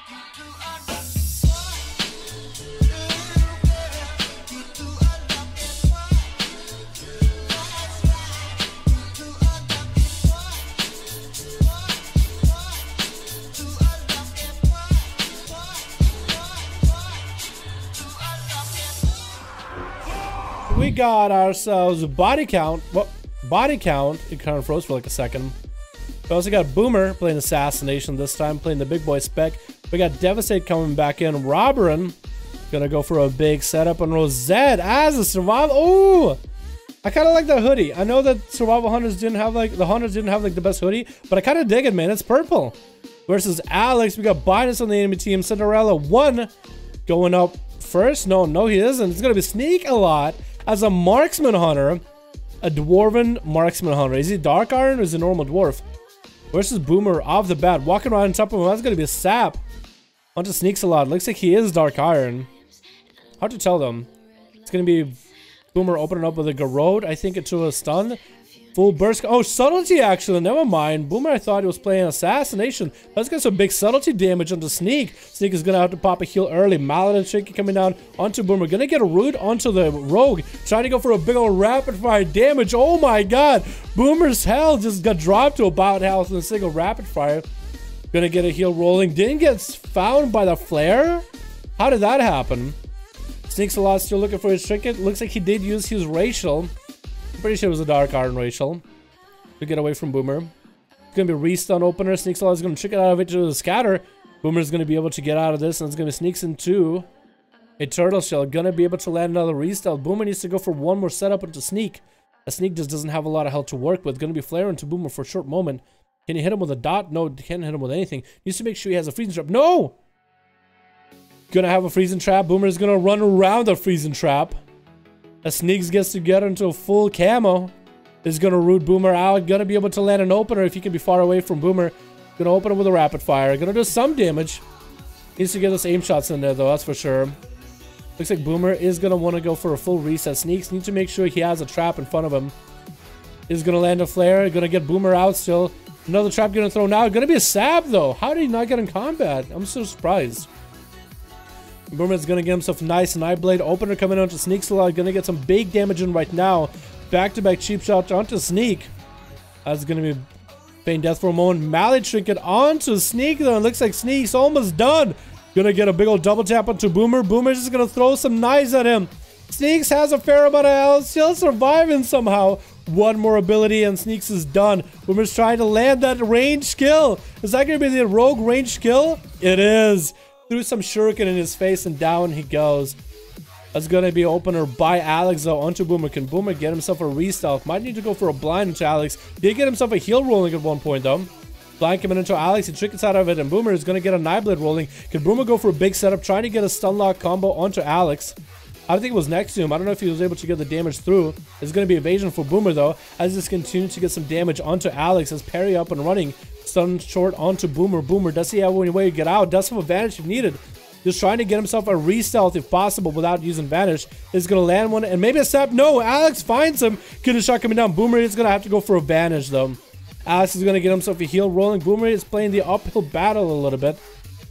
We got ourselves body count. Well, body count. It kind of froze for like a second. We also got Boomer playing Assassination this time, playing the big boy spec. We got Devastate coming back in. Robberin gonna go for a big setup on Rosette as a survival. Oh, I kind of like that hoodie. I know that survival hunters didn't have like the best hoodie, but I kind of dig it, man. It's purple. Versus Alex, we got Binus on the enemy team. Cinderella 1 going up first. No, he isn't. It's gonna be Sneak a lot as a marksman hunter, a dwarven marksman hunter. Is he dark iron or is he normal dwarf? Versus Boomer off the bat, walking around on top of him. That's gonna be a sap. Onto Sneaks a lot. Looks like he is dark iron. Hard to tell them. It's gonna be Boomer opening up with a Garrode, I think, into a stun. Full burst. Oh, Subtlety actually. Never mind. Boomer, I thought he was playing Assassination. Let's get some big Subtlety damage onto Sneak. Sneak is gonna have to pop a heal early. Mallet and Shaky coming down onto Boomer. Gonna get a root onto the Rogue. Trying to go for a big old rapid fire damage. Oh my god. Boomer's health just got dropped to about health in a single rapid fire. Gonna get a heal rolling. Didn't get found by the flare? How did that happen? Sneaks a lot, still looking for his trinket. Looks like he did use his racial. Pretty sure it was a dark iron racial to get away from Boomer. It's gonna be restun opener. Sneaks a lot is gonna trick it out of it to the scatter. Boomer's gonna be able to get out of this, and it's gonna be Sneaks into a turtle shell. Gonna be able to land another restun. Boomer needs to go for one more setup into Sneak. A Sneak just doesn't have a lot of health to work with. Gonna be flaring to Boomer for a short moment. Can you hit him with a dot? No, can't hit him with anything. Needs to make sure he has a freezing trap. No! Gonna have a freezing trap. Boomer's gonna run around the freezing trap. As Sneaks gets to get into a full camo, is gonna root Boomer out. Gonna be able to land an opener if he can be far away from Boomer. Gonna open it with a rapid fire. Gonna do some damage. Needs to get those aim shots in there though, that's for sure. Looks like Boomer is gonna want to go for a full reset. Sneaks need to make sure he has a trap in front of him. Is gonna land a flare. Gonna get Boomer out still. Another trap gonna throw now. Gonna be a sap though. How did he not get in combat? I'm so surprised. Boomer's gonna get himself a nice Nightblade opener coming onto Sneaks a lot. Gonna get some big damage in right now. Back-to-back cheap shot onto Sneak. That's gonna be feign death for a moment. Mallet trinket onto Sneak though. It looks like Sneak's almost done. Gonna get a big old double tap onto Boomer. Boomer's just gonna throw some knives at him. Sneaks has a fair amount of health, still surviving somehow. One more ability and Sneaks is done. Boomer's trying to land that range kill. Is that gonna be the rogue range kill? It is. Threw some shuriken in his face and down he goes. That's gonna be opener by Alex though onto Boomer. Can Boomer get himself a re-stealth? Might need to go for a blind into Alex. Did get himself a heal rolling at one point though. Blind coming into Alex, he trickets out of it, and Boomer is gonna get a Nightblade rolling. Can Boomer go for a big setup, trying to get a stun lock combo onto Alex? I think it was next to him. I don't know if he was able to get the damage through. It's going to be evasion for Boomer though, as this continues to get some damage onto Alex as parry up and running. Stun short onto Boomer. Boomer, does he have any way to get out? Does have a vanish if needed. Just trying to get himself a re-stealth if possible without using vanish. Is going to land one and maybe a sap. No, Alex finds him. Get a shot coming down. Boomer is going to have to go for a vanish though. Alex is going to get himself a heal rolling. Boomer is playing the uphill battle a little bit.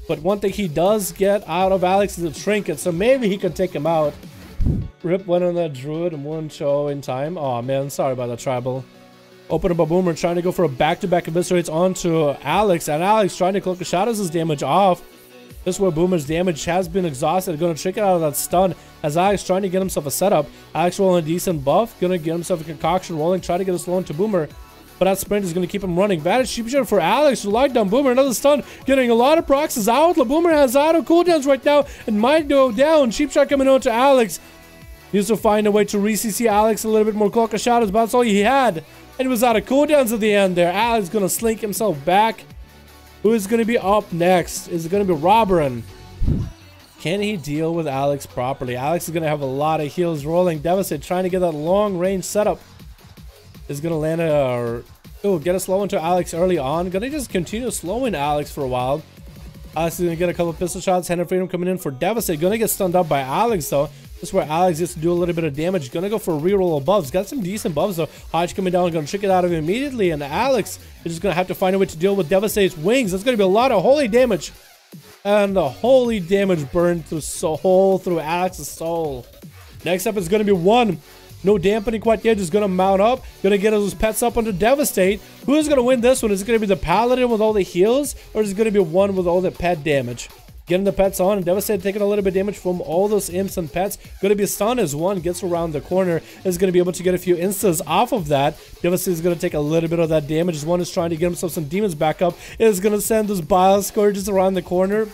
But one thing he does get out of Alex is a trinket, so maybe he can take him out. Rip went on that druid and won't show in time. Oh man, sorry about that tribal. Open up a Boomer, trying to go for a back-to-back eviscerates onto Alex, and Alex trying to cloak the shadows his damage off. This is where Boomer's damage has been exhausted. Gonna trick it out of that stun as Alex trying to get himself a setup. Alex rolling a decent buff, gonna get himself a concoction rolling, try to get a slow into Boomer. But that sprint is going to keep him running. Vanish cheap shot for Alex to lock down Boomer. Another stun. Getting a lot of procs as Outlaw. Boomer has auto cooldowns right now and might go down. Cheap shot coming on to Alex. Needs to find a way to re-CC Alex a little bit more cloak of shadows, but that's all he had. And it was out of cooldowns at the end there. Alex going to slink himself back. Who is going to be up next? Is it going to be Robberin? Can he deal with Alex properly? Alex is going to have a lot of heals rolling. Devastate trying to get that long range setup. Is gonna land get a slow into Alex early on. Gonna just continue slowing Alex for a while. Alex is gonna get a couple of pistol shots. Hand of Freedom coming in for Devastate. Gonna get stunned up by Alex though. This is where Alex gets to do a little bit of damage. Gonna go for a reroll of buffs. Got some decent buffs though. Hodge coming down, gonna trick it out of him immediately. And Alex is just gonna have to find a way to deal with Devastate's wings. That's gonna be a lot of holy damage. And the holy damage burned through soul, through Alex's soul. Next up is going to be one. No dampening quite yet, just going to mount up. Going to get those pets up under Devastate. Who's going to win this one? Is it going to be the Paladin with all the heals? Or is it going to be one with all the pet damage? Getting the pets on and Devastate taking a little bit of damage from all those imps and pets. Going to be stunned as one gets around the corner. Is going to be able to get a few instas off of that. Devastate is going to take a little bit of that damage as one is trying to get himself some demons back up. Is going to send those Bile Scourges around the corner.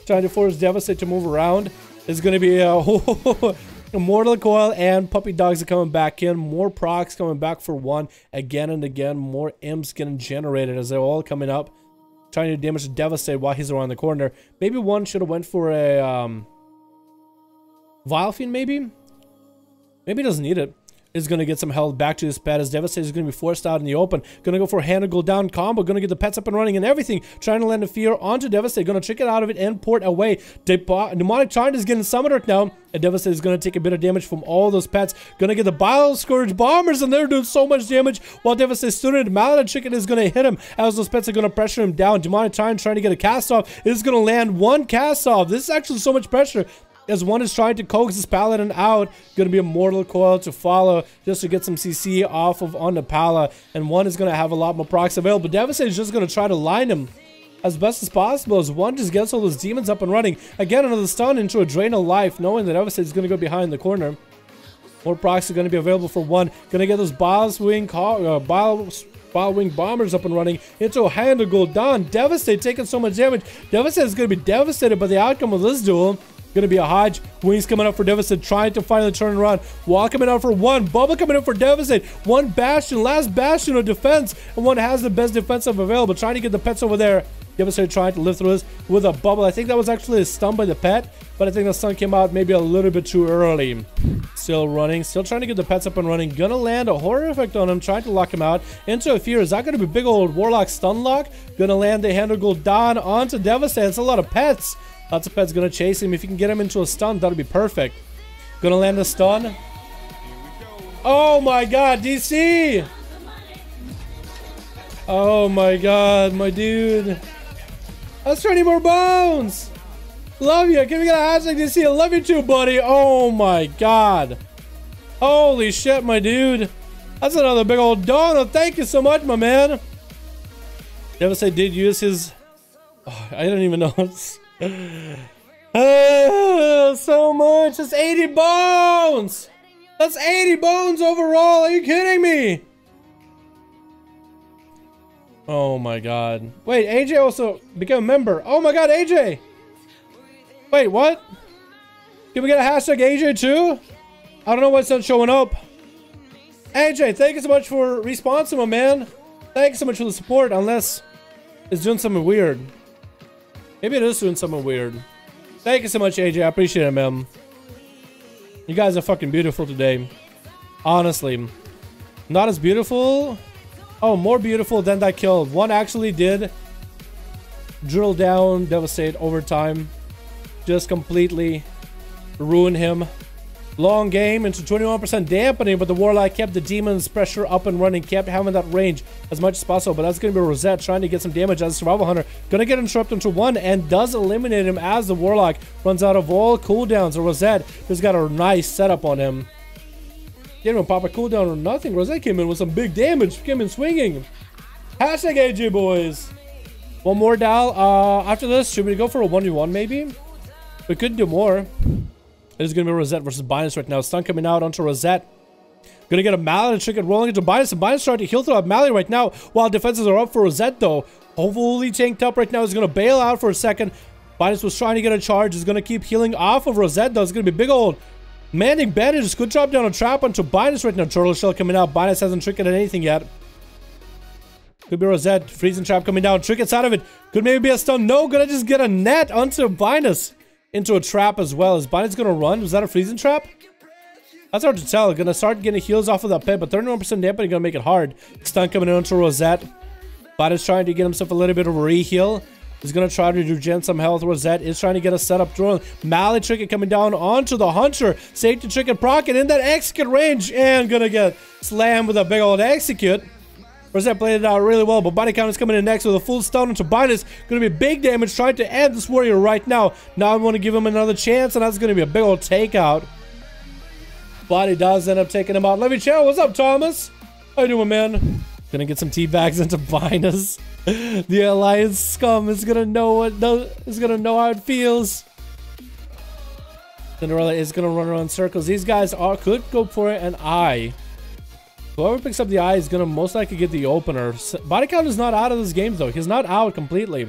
Trying to force Devastate to move around. Is going to be a Mortal Coil and Puppy Dogs are coming back in. More procs coming back for one again and again. More imps getting generated as they're all coming up. Trying to damage the Devastate while he's around the corner. Maybe one should have went for a Vile Fiend maybe? Maybe he doesn't need it. Is going to get some health back to his pet as Devastate is going to be forced out in the open. Going to go for a hand and go down combo. Going to get the pets up and running and everything. Trying to land a fear onto Devastate. Going to trick it out of it and port away. Demonic Giant is getting summoned right now. And Devastate is going to take a bit of damage from all those pets. Going to get the Bile Scourge Bombers and they're doing so much damage. While Devastate stood in, Maladin Chicken is going to hit him as those pets are going to pressure him down. Demonic Giant trying to get a cast off. Is going to land one cast off. This is actually so much pressure. As one is trying to coax this Paladin out, going to be a Mortal Coil to follow just to get some CC off of on the Pala, and one is going to have a lot more procs available. Devastate is just going to try to line him as best as possible as one just gets all those demons up and running. Again, another stun into a drain of life, knowing that Devastate is going to go behind the corner. More procs are going to be available for one. Going to get those Bile Wing Bombers up and running into a hand of Gul'dan. Devastate taking so much damage. Devastate is going to be devastated by the outcome of this duel. Gonna be a Hodge. Wings coming up for Devastate, trying to finally turn around. Wall coming out for one. Bubble coming up for Devastate. One Bastion, last Bastion of defense. And one has the best defensive available. Trying to get the pets over there. Devastate trying to live through this with a bubble. I think that was actually a stun by the pet. But I think the stun came out maybe a little bit too early. Still running. Still trying to get the pets up and running. Gonna land a horror effect on him. Trying to lock him out into a fear. Is that gonna be big old Warlock stun lock? Gonna land the hand of Gul'dan onto Devastate. It's a lot of pets. Lots of pets gonna chase him. If you can get him into a stun, that'll be perfect. Gonna land a stun. Oh my god, DC! Oh my god, my dude. Let's try any more bones! Love you. Can we get a hashtag DC? I love you too, buddy. Oh my god. Holy shit, my dude. That's another big old donut. Thank you so much, my man. Devastate did use his... Oh, I don't even know. So much. That's 80 bones. That's 80 bones overall. Are you kidding me? Oh my god. Wait, AJ also became a member. Oh my god, AJ. Wait, what? Can we get a hashtag AJ too? I don't know why it's not showing up. AJ, thank you so much for responsing, my man. Thank you so much for the support, unless it's doing something weird. Maybe it is doing something weird. Thank you so much, AJ. I appreciate it, man. You guys are fucking beautiful today. Honestly. Not as beautiful. Oh, more beautiful than that kill. One actually did drill down, devastate over time. Just completely ruin him. Long game into 21% dampening, but the Warlock kept the demons pressure up and running, kept having that range as much as possible. But that's going to be Rosette trying to get some damage as a Survival Hunter. Going to get interrupted into one and does eliminate him as the Warlock runs out of all cooldowns. Rosette just got a nice setup on him. Didn't even pop a cooldown or nothing. Rosette came in with some big damage. Came in swinging. Hashtag AJ boys. One more Dal. After this, should we go for a 1v1 maybe? We could do more. It is going to be Rosette versus Binus right now. Stun coming out onto Rosette. Going to get a Maladin Chicken rolling into Binus. And Binus trying to heal through Mally right now. While defenses are up for Rosette though. Hopefully tanked up right now. Is going to bail out for a second. Binus was trying to get a charge. Is going to keep healing off of Rosette though. It's going to be big old Manding Bandage. Good drop down a trap onto Binus right now. Turtle Shell coming out. Binus hasn't tricked at anything yet. Could be Rosette. Freezing Trap coming down. Trickets out of it. Could maybe be a stun. No. Gonna just get a net onto Binus. Into a trap as well. Is Binus gonna run? Was that a freezing trap? That's hard to tell. Gonna start getting heals off of that pit, but 31% dampening gonna make it hard. Stun coming in onto Rosette. Binus trying to get himself a little bit of a re-heal. He's gonna try to regen some health. Rosette is trying to get a setup drone. Mally Tricket coming down onto the Hunter. Safety Tricket proc it in that execute range and gonna get slammed with a big old execute. Rosette played it out really well, but body count is coming in next with a full stun into Binus. Going to be big damage trying to end this warrior right now. Now I want to give him another chance, and that's going to be a big old takeout. Body does end up taking him out. Levy Chow, what's up, Thomas? How you doing, man? Gonna get some teabags into Binus. The Alliance scum is gonna know how it feels. Cinderella is gonna run around circles. These guys could go for an eye. Whoever picks up the eye is gonna most likely get the opener. Body count is not out of this game though. He's not out completely.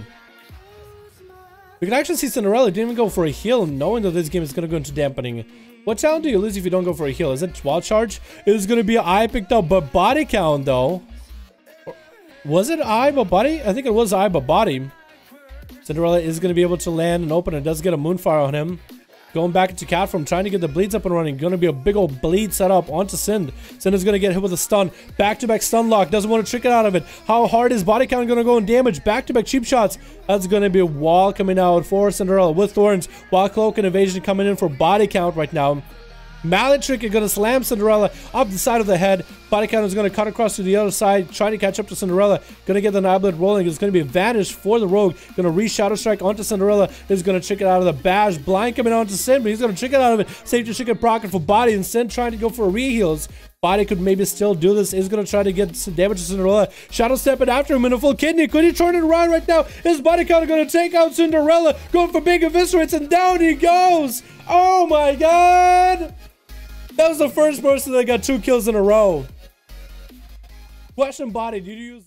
We can actually see Cinderella didn't even go for a heal, knowing that this game is gonna go into dampening. What talent do you lose if you don't go for a heal? Is it wild charge? It is gonna be an eye picked up, but body count though. Was it eye but body? I think it was eye but body. Cinderella is gonna be able to land and open. It does get a moonfire on him. Going back into cat form, trying to get the bleeds up and running. Gonna be a big old bleed set up onto Sind. Sind is gonna get hit with a stun. Back-to-back stun lock. Doesn't want to trick it out of it. How hard is body count gonna go in damage? Back-to-back cheap shots. That's gonna be a wall coming out for Cinderella with Thorns. While Cloak and Evasion coming in for body count right now. Mallet Trick is gonna slam Cinderella up the side of the head. Body count is gonna cut across to the other side, trying to catch up to Cinderella. Gonna get the Niblet rolling. It's gonna be a vanish for the rogue. Gonna re-shadow strike onto Cinderella. Is gonna trick it out of the bash. Blind coming onto Sin, but he's gonna trick it out of it. Safety chicken procket for body, and Sin trying to go for re-heals. Body could maybe still do this. Is gonna try to get some damage to Cinderella. Shadow stepping after him in a full kidney. Could he turn it around right now? His body count gonna take out Cinderella. Going for big eviscerates, and down he goes. Oh my god! That was the first person that got 2 kills in a row. Question body, did you use...